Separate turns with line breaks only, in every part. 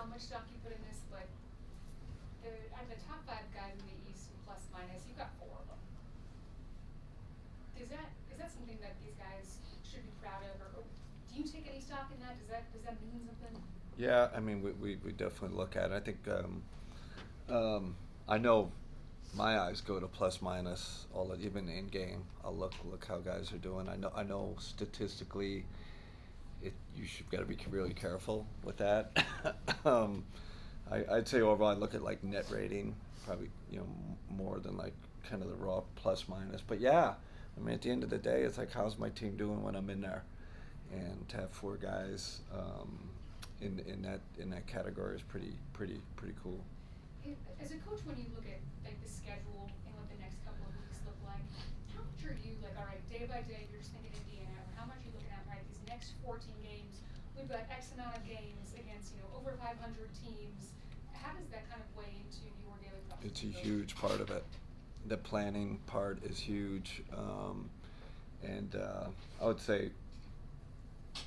how much stock you put in this, but out of the top 5 guys in the East, plus minus, you've got 4 of them. Is that something that these guys should be proud of, or do you take any stock in that? Does that mean something?
Yeah, I mean, we definitely look at it. I think I know my eyes go to plus minus even in game. I'll look how guys are doing. I know statistically, you should got to be really careful with that. I'd say overall I look at like net rating probably more than like kind of the raw plus minus. But yeah, I mean at the end of the day, it's like how's my team doing when I'm in there, and to have 4 guys in that category is pretty cool.
As a coach, when you look at like the schedule and what the next couple of weeks look like, how much are you like, all right, day by day, you're just thinking Indiana, or how much are you looking at, right, these next 14 games, we've got X amount of games against, over 500 teams. How does that kind of weigh into your daily process?
It's a huge part of it. The planning part is huge, and I would say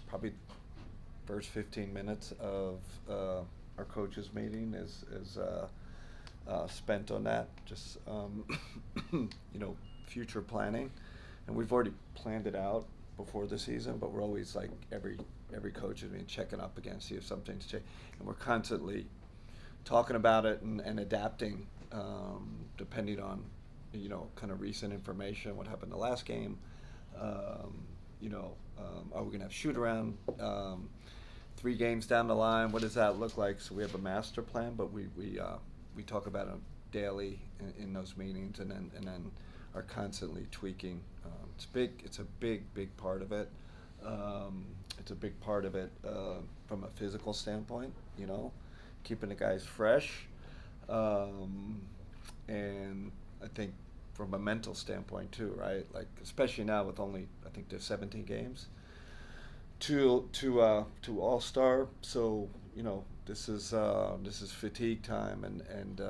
probably first 15 minutes of our coaches meeting is spent on that, just future planning, and we've already planned it out before the season, but we're always like every coach is checking up again, see if something's changed, and we're constantly talking about it and adapting, depending on kind of recent information, what happened the last game. Are we gonna have shoot around? 3 games down the line, what does that look like? So we have a master plan, but we talk about it daily in those meetings, and then are constantly tweaking. It's a big part of it. It's a big part of it from a physical standpoint. Keeping the guys fresh, and I think from a mental standpoint too, right? Like especially now with only I think there's 17 games to All-Star, so this is fatigue time, and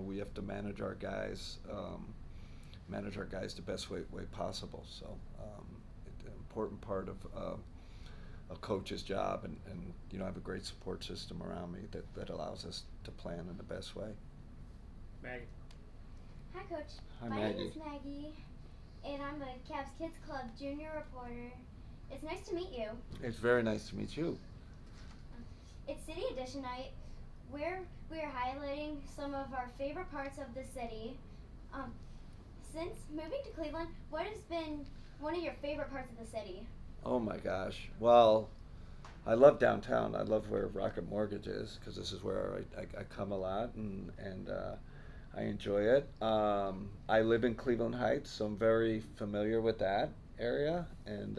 we have to manage our guys the best way possible. So it's an important part of a coach's job, and I have a great support system around me that allows us to plan in the best way.
Maggie.
Hi, Coach.
Hi,
My
Maggie.
name is Maggie, and I'm a Cavs Kids Club junior reporter. It's nice to meet you.
It's very nice to meet you.
It's City Edition night, where we are highlighting some of our favorite parts of the city. Since moving to Cleveland, what has been one of your favorite parts of the city?
Oh my gosh. Well, I love downtown. I love where Rocket Mortgage is because this is where I come a lot, and I enjoy it. I live in Cleveland Heights, so I'm very familiar with that area, and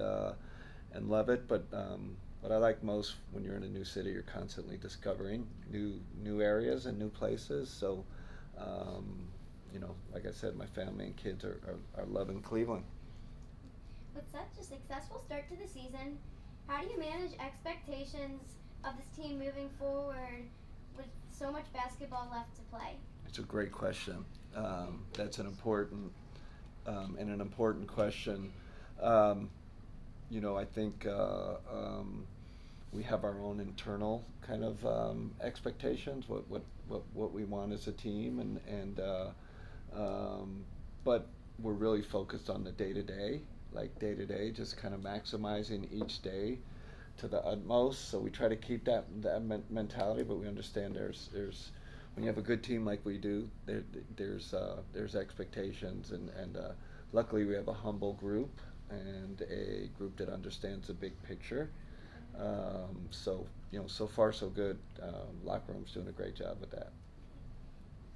love it. But what I like most when you're in a new city, you're constantly discovering new areas and new places. So, like I said, my family and kids are loving Cleveland.
With such a successful start to the season, how do you manage expectations of this team moving forward with so much basketball left to play?
It's a great question. That's an important question. I think we have our own internal kind of expectations, what we want as a team, but we're really focused on the day to day, just kind of maximizing each day to the utmost. So we try to keep that mentality, but we understand there's when you have a good team like we do, there's expectations, and luckily we have a humble group and a group that understands the big picture. So so far so good. Locker room's doing a great job with that.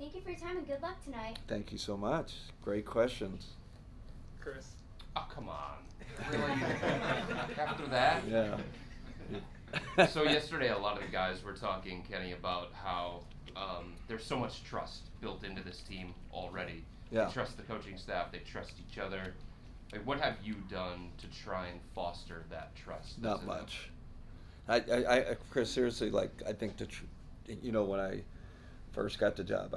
Thank you for your time and good luck tonight.
Thank you so much. Great questions.
Chris.
Oh, come on. Really? After that?
Yeah.
So yesterday a lot of the guys were talking, Kenny, about how there's so much trust built into this team already.
Yeah.
They trust the coaching staff. They trust each other. Like, what have you done to try and foster that trust?
Not much. Chris, seriously, I think when I first got the job,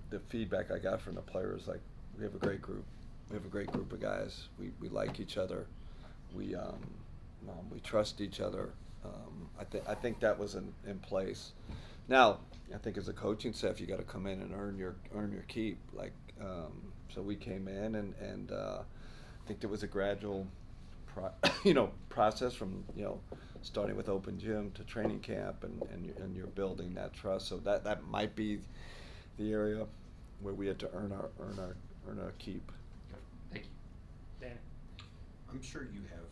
the feedback I got from the players, we have a great group. We have a great group of guys. We like each other. We trust each other. I think that was in place. Now, I think as a coaching staff, you got to come in and earn your keep. Like, so we came in and I think there was a gradual, process from starting with open gym to training camp, and you're building that trust. So that might be the area where we had to earn our keep.
Thank you.
Danny.
I'm sure you have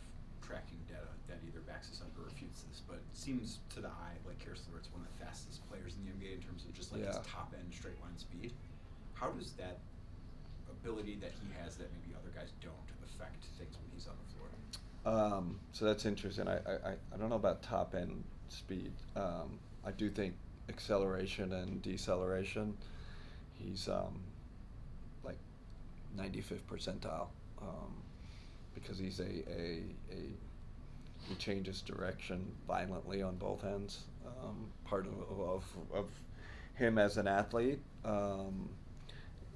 tracking data that either backs this up or refutes this, but it seems to the eye like Kirstler's one of the fastest players in the NBA in terms of just like his top end straight line speed. How does that ability that he has that maybe other guys don't affect things when he's on the floor?
So that's interesting. I don't know about top end speed. I do think acceleration and deceleration, he's like 95th percentile, because he's he changes direction violently on both ends. Part of him as an athlete.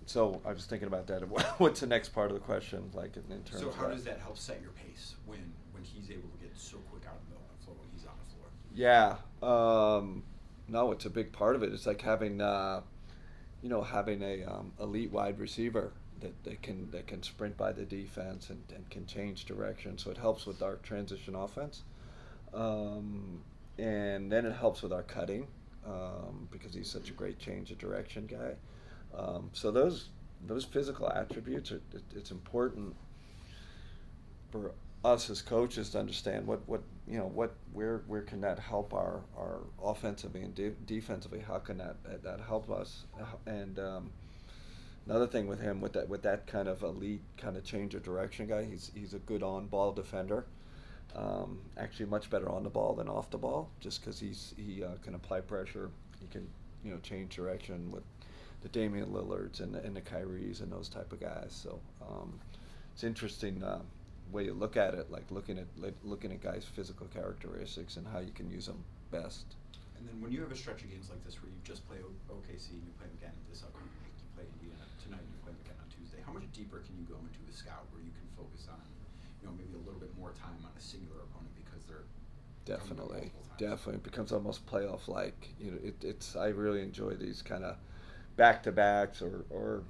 So I was thinking about that. What's the next part of the question, like in terms
So
of
how
that?
does that help set your pace when he's able to get so quick out of the middle of the floor when he's on the floor?
Yeah. No, it's a big part of it. It's like having having a elite wide receiver that can sprint by the defense and can change direction. So it helps with our transition offense, and then it helps with our cutting, because he's such a great change of direction guy. So those physical attributes it's important for us as coaches to understand where can that help our offensively and defensively. How can that help us? And another thing with him with that kind of elite kind of change of direction guy, he's a good on ball defender. Actually much better on the ball than off the ball, just because he can apply pressure. He can change direction with the Damian Lillards and the Kyries and those type of guys. So it's interesting way you look at it, like looking at guys' physical characteristics and how you can use them best.
And then when you have a stretch of games like this where you just play OKC and you play them again this upcoming week, you play Indiana tonight and you play them again on Tuesday, how much deeper can you go into a scout where you can focus on maybe a little bit more time on a singular opponent because they're
Definitely
it
becomes almost playoff like. It's I really enjoy these kind of back-to-backs or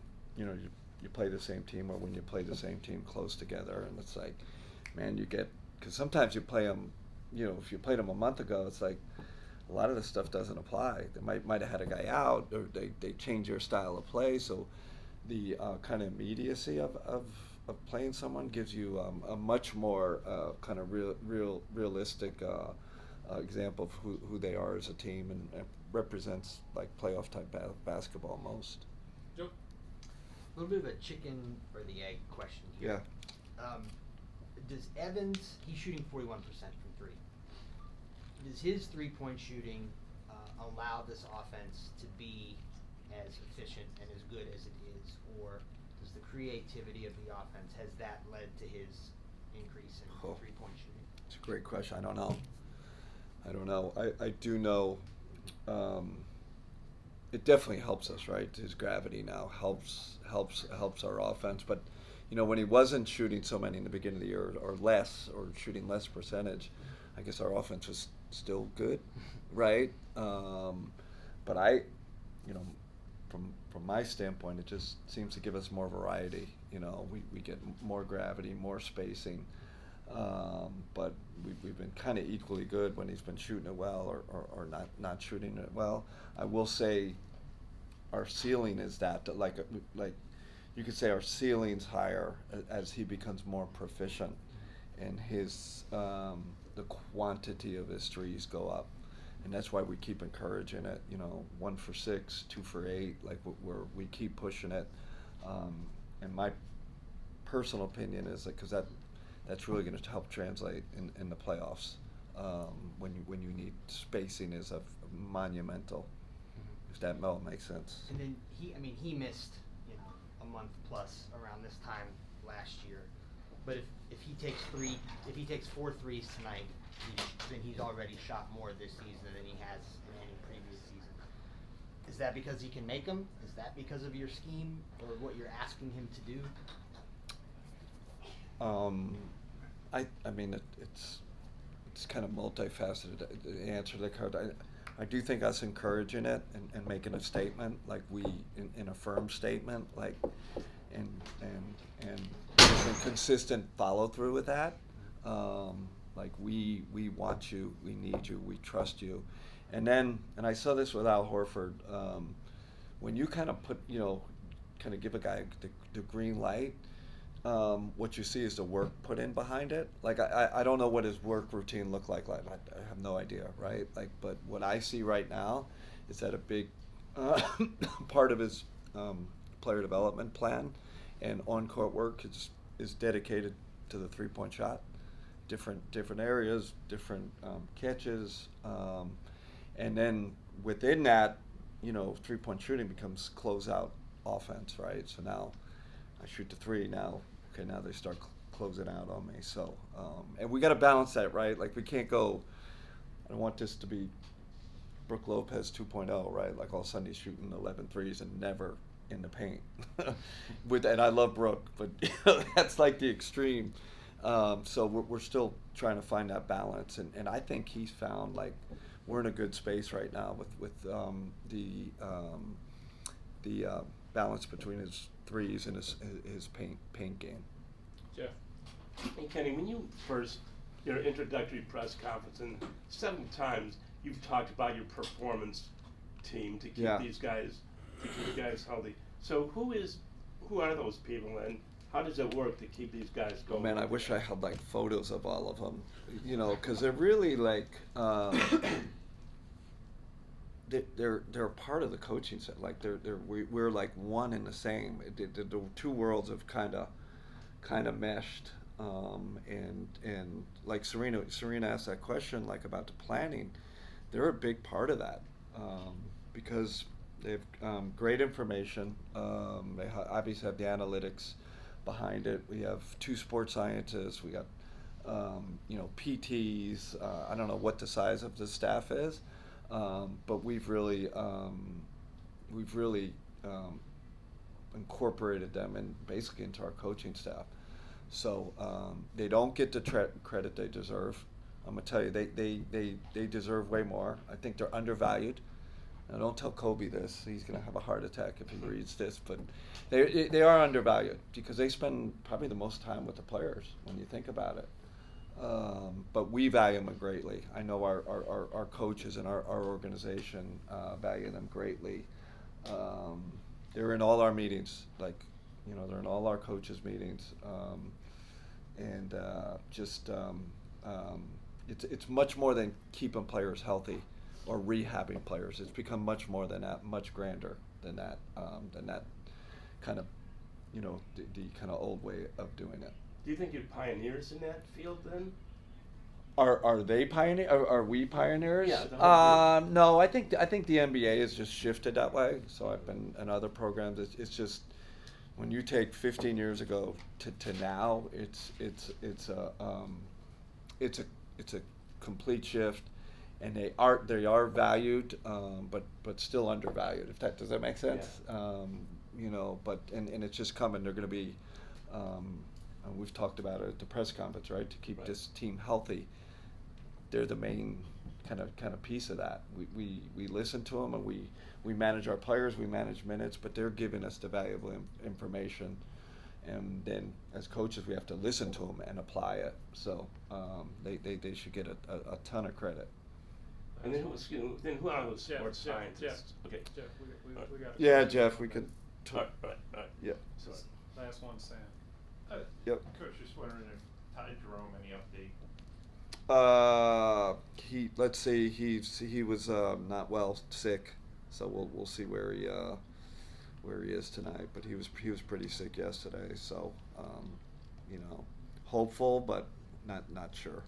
you play the same team, or when you play the same team close together, and it's like, man, you get, because sometimes you play them, if you played them a month ago, it's like a lot of this stuff doesn't apply. They might have had a guy out, or they change their style of play, so the kind of immediacy of playing someone gives you a much more kind of realistic example of who they are as a team, and represents like playoff type basketball most.
Joe.
A little bit of a chicken or the egg question here.
Yeah.
Does Evans, he's shooting 41% from three. Does his 3-point shooting allow this offense to be as efficient and as good as it is, or does the creativity of the offense, has that led to his increase in 3-point shooting?
It's a great question. I don't know. I do know it definitely helps us, right? His gravity now helps our offense. But when he wasn't shooting so many in the beginning of the year, or less, or shooting less percentage, I guess our offense was still good, right? But from my standpoint, it just seems to give us more variety. We get more gravity, more spacing. But we've been kind of equally good when he's been shooting it well or not shooting it well. I will say our ceiling is that like you could say our ceiling's higher as he becomes more proficient, and his the quantity of his threes go up, and that's why we keep encouraging it. 1 for 6, 2 for 8, like we keep pushing it. And my personal opinion is that because that's really going to help translate in the playoffs, when you need spacing is monumental. If that makes sense.
And then he missed a month plus around this time last year, but if he takes 4 threes tonight, then he's already shot more this season than he has in any previous season. Is that because he can make them? Is that because of your scheme or what you're asking him to do?
I mean it's it's kind of multifaceted the answer to the card. I do think us encouraging it and making a statement, like we in a firm statement, like and consistent follow through with that. Like we want you, we need you, we trust you, and I saw this with Al Horford. When you kind of put, kind of give a guy the green light, what you see is the work put in behind it. Like I don't know what his work routine looked like. I have no idea, right? Like, but what I see right now is that a big part of his player development plan and on-court work is dedicated to the three-point shot. Different areas, different catches, and then within that, three-point shooting becomes closeout offense, right? So now I shoot the three. Now they start closing out on me. So and we got to balance that, right? Like we can't go. I don't want this to be Brooke Lopez 2.0, right? Like all Sunday shooting 11 threes and never in the paint. And I love Brooke, but that's like the extreme. So we're still trying to find that balance, and I think he's found, like, we're in a good space right now with the balance between his threes and his paint game.
Jeff. Hey Kenny, when you your introductory press conference, and 7 times you've talked about your performance team to keep these guys healthy. So who are those people, and how does it work to keep these guys going?
Man, I wish I had like photos of all of them, because they're really like they're part of the coaching set. Like we're like one and the same. The two worlds have kind of meshed. And like Serena asked that question, like, about the planning. They're a big part of that, because they have great information. They obviously have the analytics behind it. We have 2 sports scientists. We got PTs. I don't know what the size of the staff is, but we've really incorporated them basically into our coaching staff. So they don't get the credit they deserve. I'm gonna tell you, they deserve way more. I think they're undervalued. Now, don't tell Kobe this; he's gonna have a heart attack if he reads this. But they are undervalued because they spend probably the most time with the players when you think about it. But we value them greatly. I know our coaches and our organization value them greatly. They're in all our meetings, like, they're in all our coaches' meetings, it's much more than keeping players healthy or rehabbing players. It's become much more than that, much grander than that kind of, the kind of old way of doing it.
Do you think you're pioneers in that field then?
Are they pioneers? Are we pioneers?
Yeah.
No, I think the NBA has just shifted that way. So I've been in other programs. It's just, when you take 15 years ago to now, it's a complete shift, and they are valued, but still undervalued. Does that make sense?
Yeah.
But it's just coming. They're going to be. We've talked about it at the press conference, right? To keep this team healthy, they're the main kind of piece of that. We listen to them, and we manage our players, we manage minutes, but they're giving us the valuable information, and then as coaches we have to listen to them and apply it. So they should get a ton of credit.
And then who are those sports scientists?
Jeff,
Okay.
Jeff, we got.
Yeah, Jeff, we could.
All right.
Yeah.
So,
Last one, Sam.
Yep.
Coach, just wondering if Ty Jerome, any update?
Let's see, he was not well, sick, so we'll see where he is tonight. But he was pretty sick yesterday, so hopeful, but not sure.